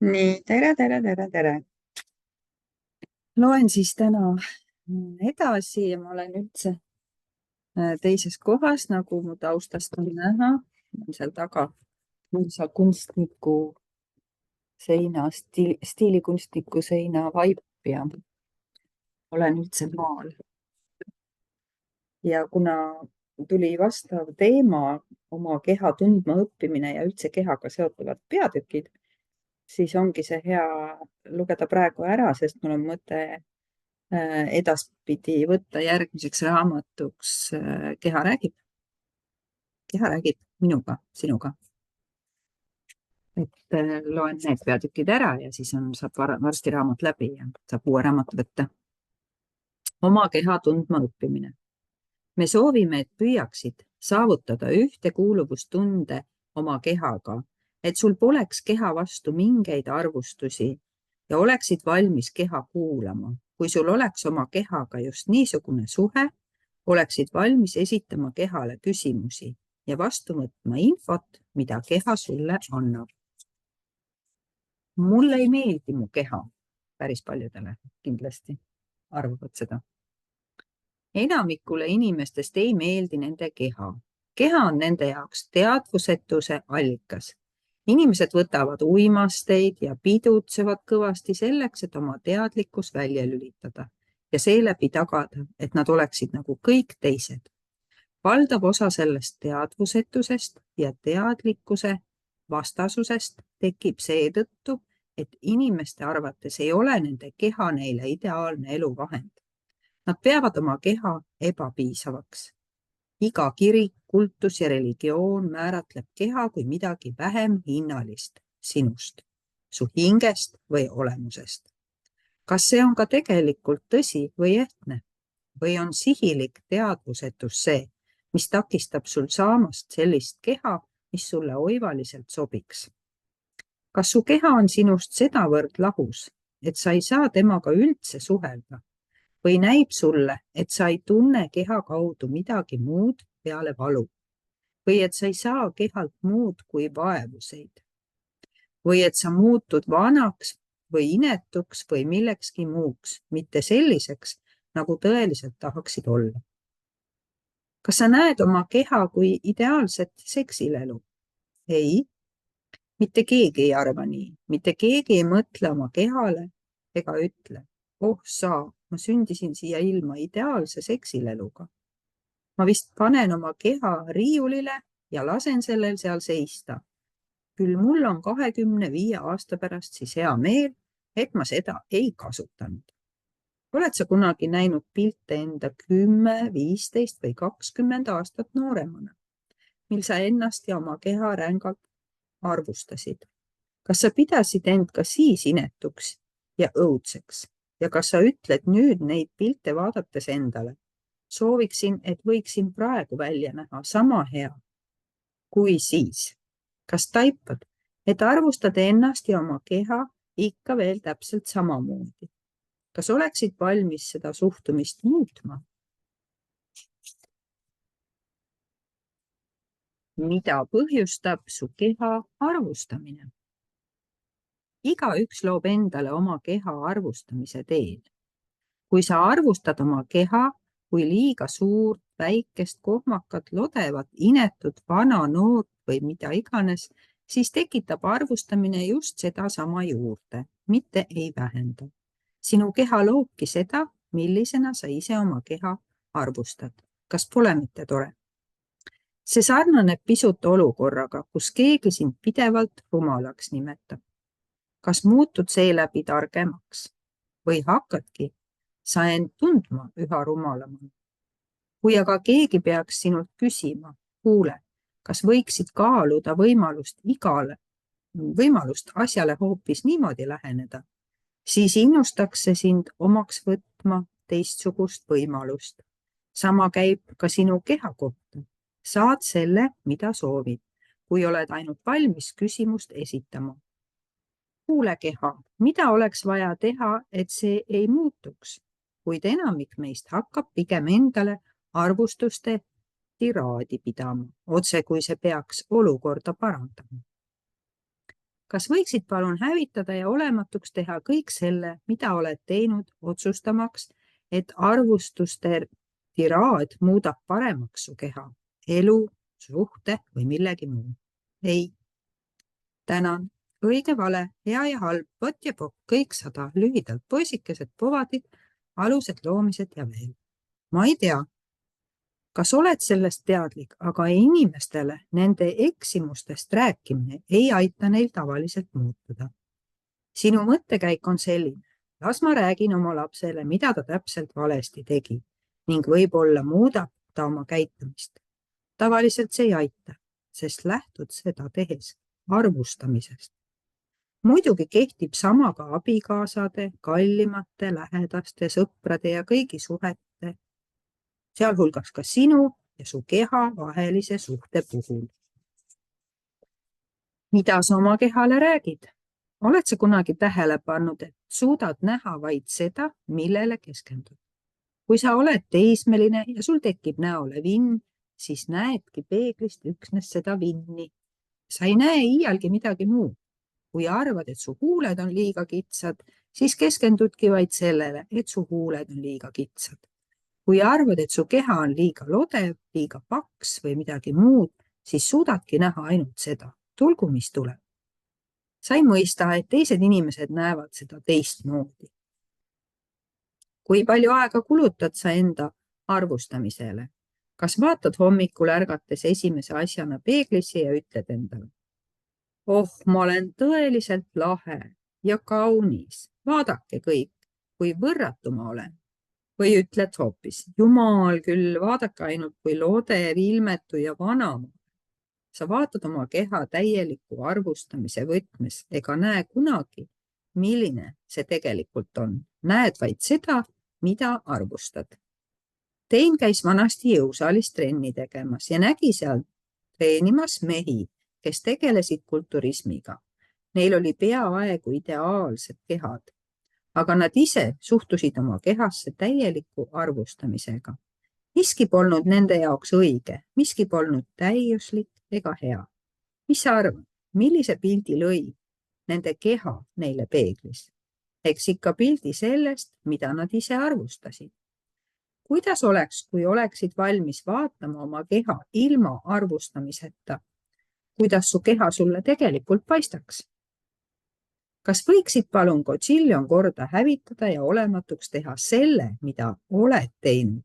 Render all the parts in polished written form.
Nii, tere. Loen siis täna edasi ja ma olen üldse teises kohas, nagu mu taustast on näha. Seal taga mõnsa kunstniku seina, stiilikunstniku seina vaip ja olen üldse maal. Ja kuna tuli vastav teema, oma keha tundma õppimine ja üldse kehaga seotuvad peatükid, siis ongi see hea lugeda praegu ära, sest mul on mõte edaspidi võtta järgmiseks raamatuks Keha räägib. Keha räägib minuga, sinuga. Et loen need peatükid ära ja siis saab varsti raamat läbi ja saab uue raamatu võtta. Oma keha tundma õppimine. Me soovime, et püüaksid saavutada ühtekuuluvustunde oma kehaga, et sul poleks keha vastu mingeid arvustusi ja oleksid valmis keha kuulama. Kui sul oleks oma kehaga just niisugune suhe, oleksid valmis esitama kehale küsimusi ja vastu võtma infot, mida keha sulle annab. Mulle ei meeldi mu keha, päris paljudele kindlasti arvavad seda. Enamikule inimestest ei meeldi nende keha. Keha on nende jaoks teadvusetuse allikas. Inimesed võtavad uimasteid ja pidutsevad kõvasti selleks, et oma teadlikkus välja lülitada ja seeläbi tagada, et nad oleksid nagu kõik teised. Valdav osa sellest teadvusetusest ja teadlikkuse vastasusest tekib seetõttu, et inimeste arvates ei ole nende keha neile ideaalne eluvahend. Nad peavad oma keha ebapiisavaks. Iga kirik, kultus ja religioon määratleb keha kui midagi vähem hinnalist sinust, su hingest või olemusest. Kas see on ka tegelikult tõsi või ehtne? Või on sihilik teadvusetus see, mis takistab sul saamast sellist keha, mis sulle oivaliselt sobiks? Kas su keha on sinust sedavõrd lahus, et sa ei saa temaga üldse suhelda? Või näib sulle, et sa ei tunne keha kaudu midagi muud peale valu? Või et sa ei saa kehalt muud kui vaevuseid? Või et sa muutud vanaks või inetuks või millekski muuks, mitte selliseks, nagu tõeliselt tahaksid olla? Kas sa näed oma keha kui ideaalset seksilelu? Ei, mitte keegi ei arva nii. Mitte keegi ei mõtle oma kehale ega ütle, oh saa, ma sündisin siia ilma ideaalse seksileluga. Ma vist panen oma keha riiulile ja lasen sellel seal seista. Küll mul on 25 aasta pärast siis hea meel, et ma seda ei kasutanud. Oled sa kunagi näinud pilte enda 10, 15 või 20 aastat nooremana, mil sa ennast ja oma keha rängalt arvustasid? Kas sa pidasid end ka siis inetuks ja õudseks? Ja kas sa ütled nüüd neid pilte vaadates endale? Sooviksin, et võiksin praegu välja näha sama hea kui siis. Kas taipad, et arvustad ennast ja oma keha ikka veel täpselt samamoodi? Kas oleksid valmis seda suhtumist muutma? Mida põhjustab su keha arvustamine? Igaüks loob endale oma keha arvustamise teel. Kui sa arvustad oma keha kui liiga suurt, väikest, kohmakat, lodevat, inetut, vana, noort või mida iganes, siis tekitab arvustamine just sedasama juurde, mitte ei vähenda. Sinu keha loobki seda, millisena sa ise oma keha arvustad. Kas pole mitte tore? See sarnaneb pisut olukorraga, kus keegi sind pidevalt rumalaks nimetab. Kas muutud seeläbi targemaks või hakkadki sa end tundma üha rumalamana? Kui aga keegi peaks sinult küsima, kuule, kas võiksid kaaluda võimalust asjale hoopis niimoodi läheneda, siis innustaks see sind omaks võtma teistsugust võimalust. Sama käib ka sinu keha kohta. Saad selle, mida soovid, kui oled ainult valmis küsimust esitama. Kuule keha, mida oleks vaja teha, et see ei muutuks? Kuid enamik meist hakkab pigem endale arvustuste tiraadi pidama, otse kui see peaks olukorda parandama. Kas võiksid palun hävitada ja olematuks teha kõik selle, mida oled teinud, otsustamaks, et arvustuste tiraad muudab paremaks su keha, elu, suhte või millegi muu? Ei. Tänan. Õige, vale, hea ja halb, vot ja pokk, kõik 100, lühidalt poisikesed, povadid, alused, loomised ja veel. Ma ei tea, kas oled sellest teadlik, aga inimestele nende eksimustest rääkimine ei aita neil tavaliselt muutuda. Sinu mõttekäik on selline: las ma räägin oma lapsele, mida ta täpselt valesti tegi ning võib-olla muudab ta oma käitumist. Tavaliselt see ei aita, sest lähtud seda tehes arvustamisest. Muidugi kehtib sama ka abikaasade, kallimate, lähedaste, sõprade ja kõigi suhete, sealhulgas ka sinu ja su keha vahelise suhte puhul. Mida sa oma kehale räägid? Oled sa kunagi tähele pannud, et suudad näha vaid seda, millele keskendud? Kui sa oled teismeline ja sul tekib näole vinn, siis näedki peeglist üksnes seda vinni. Sa ei näe iialgi midagi muud. Kui arvad, et su huuled on liiga kitsad, siis keskendudki vaid sellele, et su huuled on liiga kitsad. Kui arvad, et su keha on liiga lodev, liiga paks või midagi muud, siis suudadki näha ainult seda, tulgu mis tuleb. Sa ei mõista, et teised inimesed näevad seda teistmoodi. Kui palju aega kulutad sa enda arvustamisele? Kas vaatad hommikul ärgates esimese asjana peeglisse ja ütled endale: oh, ma olen tõeliselt lahe ja kaunis, vaadake kõik, kui võrratu ma olen. Või ütled hoopis: jumal küll, vaadake ainult, kui lodev, ilmetu ja vana ma olen. Sa vaatad oma keha täieliku arvustamise võtmes ega näe kunagi, milline see tegelikult on. Näed vaid seda, mida arvustad. Tein käis vanasti jõusaalis trenni tegemas ja nägi seal treenimas mehi, kes tegelesid kulturismiga. Neil oli peaaegu ideaalsed kehad, aga nad ise suhtusid oma kehasse täieliku arvustamisega. Miski polnud nende jaoks õige, miski polnud täiuslik ega hea. Mis sa arvad, millise pildi lõi nende keha neile peeglis? Eks ikka pildi sellest, mida nad ise arvustasid. Kuidas oleks, kui oleksid valmis vaatama oma keha ilma arvustamiseta, kuidas su keha sulle tegelikult paistaks? Kas võiksid palun gotsiljon korda hävitada ja olematuks teha selle, mida oled teinud?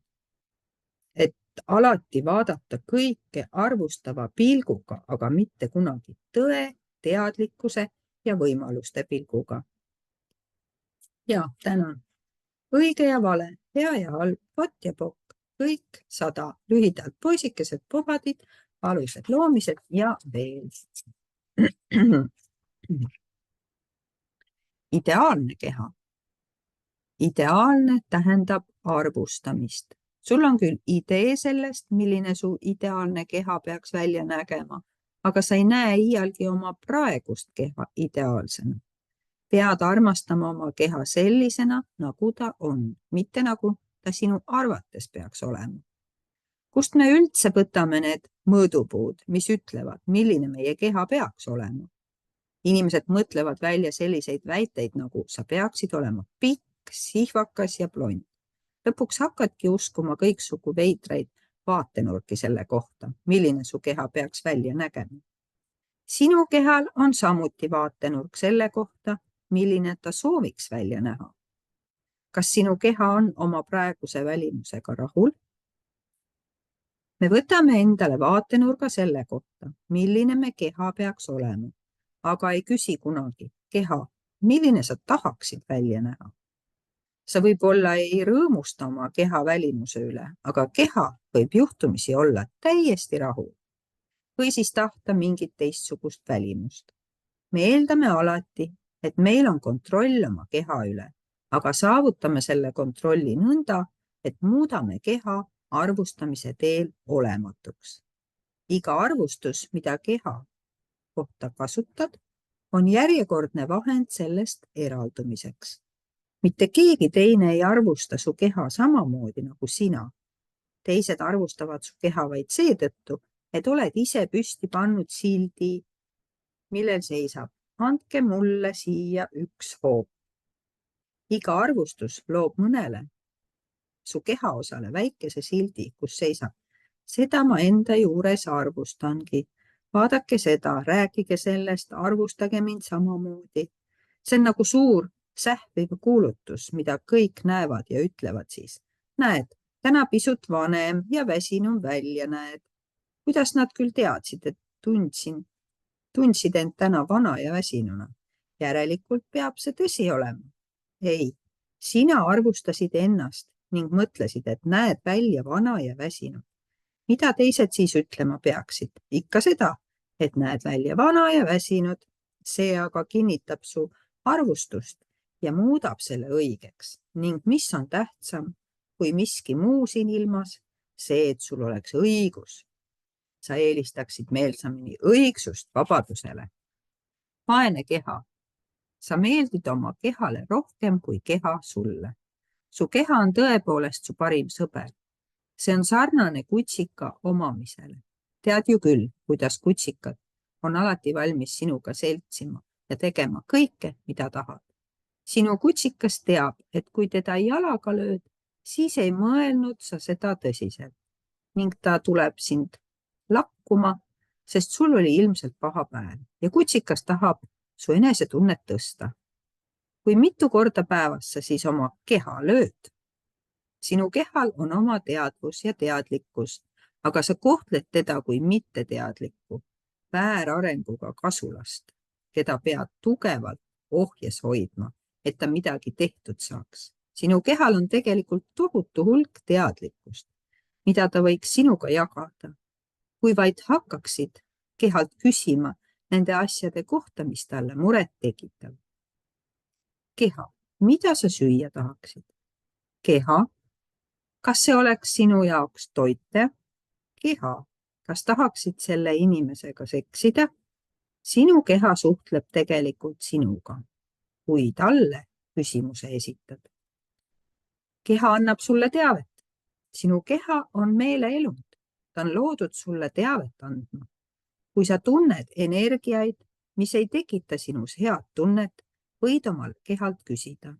Et alati vaadata kõike arvustava pilguga, aga mitte kunagi tõe, teadlikkuse ja võimaluste pilguga. Ja, tänan. Õige ja vale, hea ja halb, vot ja pokk, kõik 100, lühidalt poisikesed, povadid, alused, loomised ja veel. Ideaalne keha. Ideaalne tähendab arvustamist. Sul on küll idee sellest, milline su ideaalne keha peaks välja nägema, aga sa ei näe iialgi oma praegust keha ideaalsena. Pead armastama oma keha sellisena, nagu ta on, mitte nagu ta sinu arvates peaks olema. Kust me üldse võtame need mõõdupuud, mis ütlevad, milline meie keha peaks olema? Inimesed mõtlevad välja selliseid väiteid, nagu sa peaksid olema pikk, sihvakas ja blond. Lõpuks hakkadki uskuma kõiksugu veidraid vaatenurki selle kohta, milline su keha peaks välja nägema. Sinu kehal on samuti vaatenurk selle kohta, milline ta sooviks välja näha. Kas sinu keha on oma praeguse välimusega rahul? Me võtame endale vaatenurga selle kohta, milline me keha peaks olema, aga ei küsi kunagi: keha, milline sa tahaksid välja näha? Sa võib-olla ei rõõmusta oma keha välimuse üle, aga keha võib juhtumisi olla täiesti rahul või siis tahta mingit teistsugust välimust. Me eeldame alati, et meil on kontroll oma keha üle, aga saavutame selle kontrolli nõnda, et muudame keha arvustamise teel olematuks. Iga arvustus, mida keha kohta kasutad, on järjekordne vahend sellest eraldumiseks. Mitte keegi teine ei arvusta su keha samamoodi nagu sina. Teised arvustavad su keha vaid seetõttu, et oled ise püsti pannud sildi, millel seisab: andke mulle siia üks hoop. Iga arvustus loob mõnele su kehaosale väikese sildi, kus seisab. Seda ma enda juures arvustangi. Vaadake seda, rääkige sellest, arvustage mind samamoodi. See on nagu suur sähviv kuulutus, mida kõik näevad ja ütlevad siis. Näed, täna pisut vanem ja väsinum välja näed. Kuidas nad küll teadsid, et tundsid end täna vana ja väsinuna? Järelikult peab see tõsi olema. Ei, sina arvustasid ennast ning mõtlesid, et näed välja vana ja väsinud. Mida teised siis ütlema peaksid? Ikka seda, et näed välja vana ja väsinud. See aga kinnitab su arvustust ja muudab selle õigeks. Ning mis on tähtsam kui miski muu siin ilmas? See, et sul oleks õigus. Sa eelistaksid meelsamini õigsust vabadusele. Vaene keha. Sa meeldid oma kehale rohkem kui keha sulle. Su keha on tõepoolest su parim sõber. See on sarnane kutsika omamisele. Tead ju küll, kuidas kutsikad on alati valmis sinuga seltsima ja tegema kõike, mida tahad. Sinu kutsikas teab, et kui teda jalaga lööd, siis ei mõelnud sa seda tõsiselt ning ta tuleb sind lakkuma, sest sul oli ilmselt paha päev ja kutsikas tahab su enesetunnet tõsta. Kui mitu korda päevas sa siis oma keha lööd? Sinu kehal on oma teadvus ja teadlikkus, aga sa kohtled teda kui mitteteadlikku, väärarenguga kasulast, keda pead tugevalt ohjes hoidma, et ta midagi tehtud saaks. Sinu kehal on tegelikult tohutu hulk teadlikkust, mida ta võiks sinuga jagada. Kui vaid hakkaksid kehalt küsima nende asjade kohta, mis talle muret tekitab. Keha, mida sa süüa tahaksid? Keha, kas see oleks sinu jaoks toite? Keha, kas tahaksid selle inimesega seksida? Sinu keha suhtleb tegelikult sinuga, kui talle küsimuse esitad. Keha annab sulle teavet. Sinu keha on meeleelund. Ta on loodud sulle teavet andma. Kui sa tunned energiaid, mis ei tekita sinus head tunnet, võid omal kehalt küsida.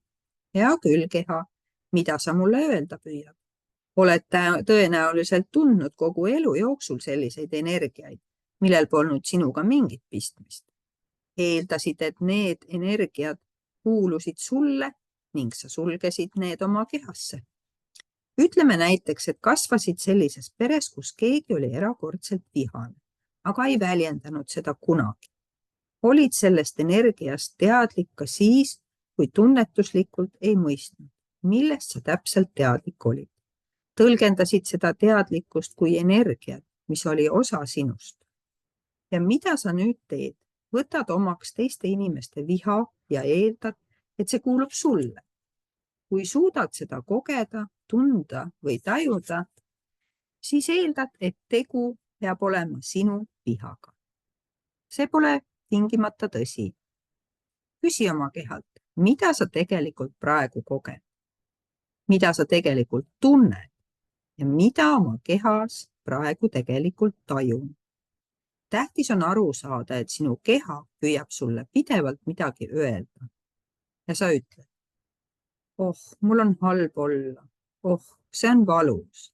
Hea küll, keha, mida sa mulle öelda püüad? Oled tõenäoliselt tundnud kogu elu jooksul selliseid energiaid, millel polnud sinuga mingit pistmist. Eeldasid, et need energiad kuulusid sulle ning sa sulgesid need oma kehasse. Ütleme näiteks, et kasvasid sellises peres, kus keegi oli erakordselt vihane, aga ei väljendanud seda kunagi. Olid sellest energiast teadlik ka siis, kui tunnetuslikult ei mõistnud, millest sa täpselt teadlik olid. Tõlgendasid seda teadlikkust kui energiat, mis oli osa sinust. Ja mida sa nüüd teed? Võtad omaks teiste inimeste viha ja eeldad, et see kuulub sulle. Kui suudad seda kogeda, tunda või tajuda, siis eeldad, et tegu peab olema sinu vihaga. See pole tingimata tõsi. Küsi oma kehalt, mida sa tegelikult praegu koged, mida sa tegelikult tunned ja mida oma kehas praegu tegelikult tajun. Tähtis on aru saada, et sinu keha püüab sulle pidevalt midagi öelda. Ja sa ütled, mul on halb olla. See on valus.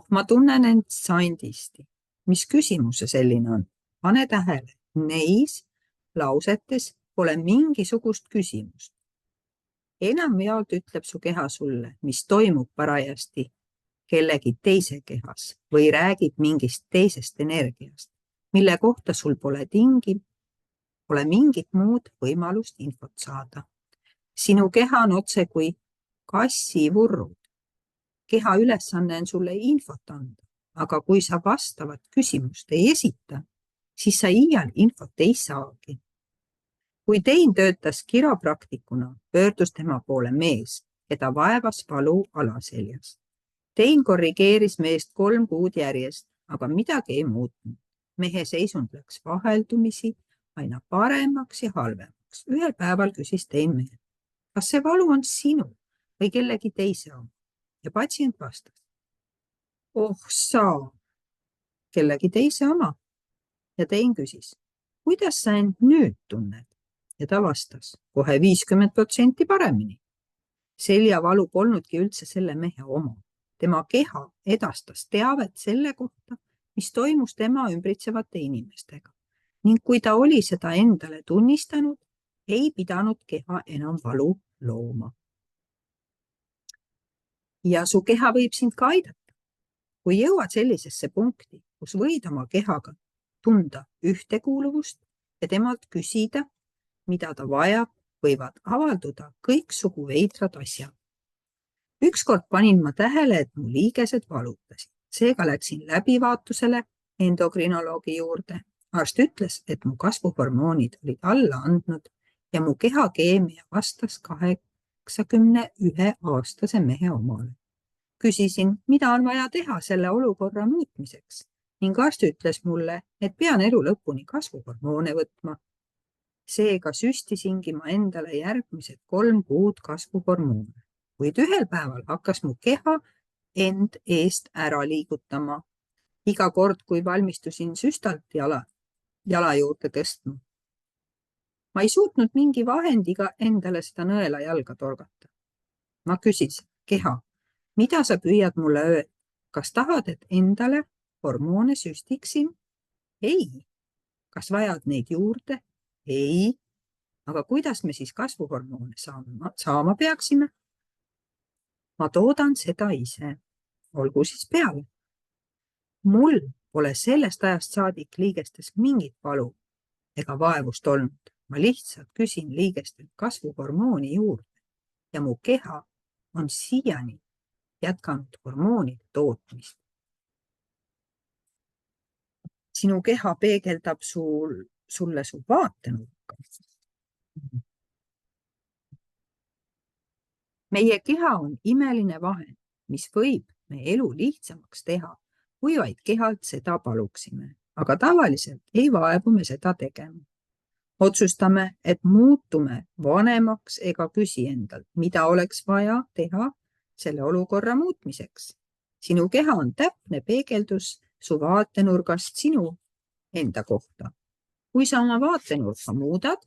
Ma tunnen end sandisti. Mis küsimus see selline on? Pane tähele, neis lausetes pole mingisugust küsimust. Enamjaolt ütleb su keha sulle, mis toimub parajasti kellegi teise kehas või räägib mingist teisest energiast, mille kohta sul pole mingit muud võimalust infot saada. Sinu keha on otse kui kassivurrud. Keha ülesanne on sulle infot anda, aga kui sa vastavat küsimust ei esita, siis sa iial infot ei saagi. Kui Tein töötas kiropraktikuna, pöördus tema poole mees, keda vaevas valu alaseljas. Tein korrigeeris meest 3 kuud järjest, aga midagi ei muutnud. Mehe seisund läks vaheldumisi aina paremaks ja halvemaks. Ühel päeval küsis Tein mehelt, kas see valu on sinu või kellegi teise oma? Ja patsient vastas, kellegi teise oma. Ja Tein küsis, kuidas sa end nüüd tunned? ja ta vastas kohe 50% paremini. Seljavalu polnudki üldse selle mehe oma. Tema keha edastas teavet selle kohta, mis toimus tema ümbritsevate inimestega. Ning kui ta oli seda endale tunnistanud, ei pidanud keha enam valu looma. Ja su keha võib sind ka aidata. Kui jõuad sellisesse punkti, kus võid oma kehaga tunda ühtekuuluvust ja temalt küsida, mida ta vajab, võivad avalduda kõiksugu veidrad asjad. Ükskord panin ma tähele, et mu liigesed valutasid. Seega läksin läbivaatusele endokrinoloogi juurde. Arst ütles, et mu kasvuhormoonid olid alla andnud ja mu kehakeemia vastas 81-aastase mehe omale. Küsisin, mida on vaja teha selle olukorra muutmiseks ning arst ütles mulle, et pean elu lõpuni kasvuhormoone võtma. Seega süstisingi ma endale järgmised 3 kuud kasvuhormoone, kuid ühel päeval hakkas mu keha end eest ära liigutama. Iga kord, kui valmistusin süstalt jala juurde tõstma. Ma ei suutnud mingi vahendiga endale seda nõela jalga torgata. Ma küsisin, keha, mida sa püüad mulle öelda? Kas tahad, et endale hormoone süstiksin? Ei. Kas vajad neid juurde? Ei. Aga kuidas me siis kasvuhormoone saama peaksime? Ma toodan seda ise. Olgu siis peale. Mul pole sellest ajast saadik liigestes mingit valu ega vaevust olnud. Ma lihtsalt küsin liigestelt kasvuhormooni juurde ja mu keha on siiani jätkanud hormoonide tootmist. Sinu keha peegeldab sulle su vaatenurka. Meie keha on imeline vahend, mis võib meie elu lihtsamaks teha, kui vaid kehalt seda paluksime, aga tavaliselt ei vaevu me seda tegema. Otsustame, et muutume vanemaks ega küsi endalt, mida oleks vaja teha selle olukorra muutmiseks. Sinu keha on täpne peegeldus su vaatenurgast sinu enda kohta. Kui sa oma vaatenurka muudad,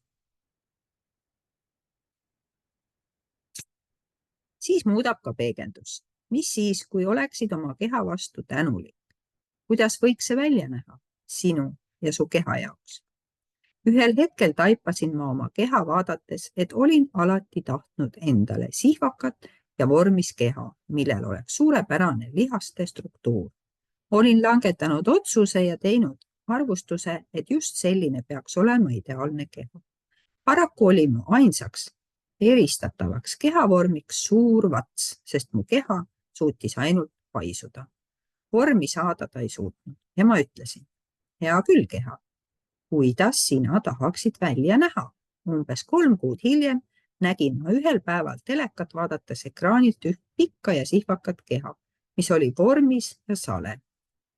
siis muudab ka peegeldus. Mis siis, kui oleksid oma keha vastu tänulik? Kuidas võiks see välja näha sinu ja su keha jaoks? Ühel hetkel taipasin ma oma keha vaadates, et olin alati tahtnud endale sihvakat ja vormis keha, millel oleks suurepärane lihaste struktuur. Olin langetanud otsuse ja teinud arvustuse, et just selline peaks olema ideaalne keha. Paraku oli mu ainsaks eristatavaks kehavormiks suur vats, sest mu keha suutis ainult paisuda. Vormi saada ta ei suutnud ja ma ütlesin, hea küll keha, kuidas sina tahaksid välja näha? Umbes 3 kuud hiljem nägin ma ühel päeval telekat vaadates ekraanilt üht pikka ja sihvakat keha, mis oli vormis ja sale.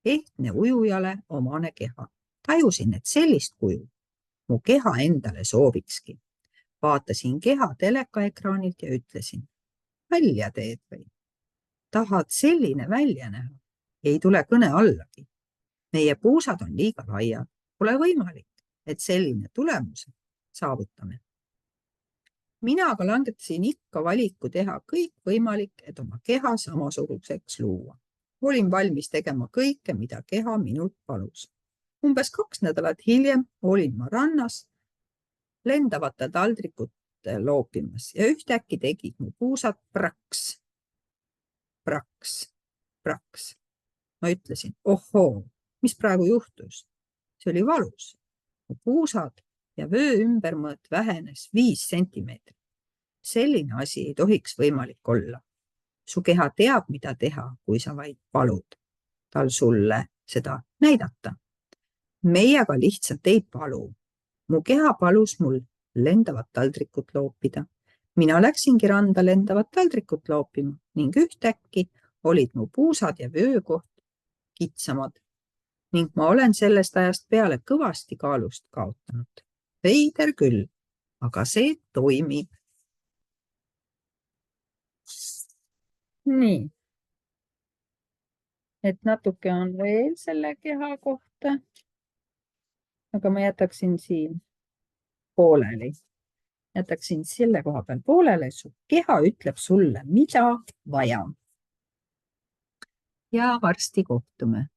Ehtne ujujale omane keha. Tajusin, et sellist kuju mu keha endale soovikski. Vaatasin keha telekaekraanilt ja ütlesin, välja teed või? Tahad selline välja näha? Ei tule kõne allagi. Meie puusad on liiga laiad. Pole võimalik, et selline tulemuse saavutame. Mina aga langetasin ikka valiku teha kõik võimalik, et oma keha samasuguseks luua. Olin valmis tegema kõike, mida keha minult palus. Umbes 2 nädalat hiljem olin ma rannas lendavate taldrikute loopimas ja ühtäkki tegid mu puusad praks, praks, praks. Ma ütlesin, ohoo, mis praegu juhtus? See oli valus. Mu puusad ja vöö ümbermõõt vähenes 5 sentimeetrit. Selline asi ei tohiks võimalik olla. Su keha teab, mida teha, kui sa vaid palud tal sulle seda näidata. Meie aga lihtsalt ei palu. Mu keha palus mul lendavat taldrikut loopida. Mina läksingi randa lendavat taldrikut loopima ning ühtäkki olid mu puusad ja vöökoht kitsamad ning ma olen sellest ajast peale kõvasti kaalust kaotanud. Veider küll, aga see toimib. Nii. Et natuke on veel selle keha kohta, aga ma jätaksin siin pooleli. jätaksin selle koha peal poolele, su keha ütleb sulle, mida vaja. Ja varsti kohtume.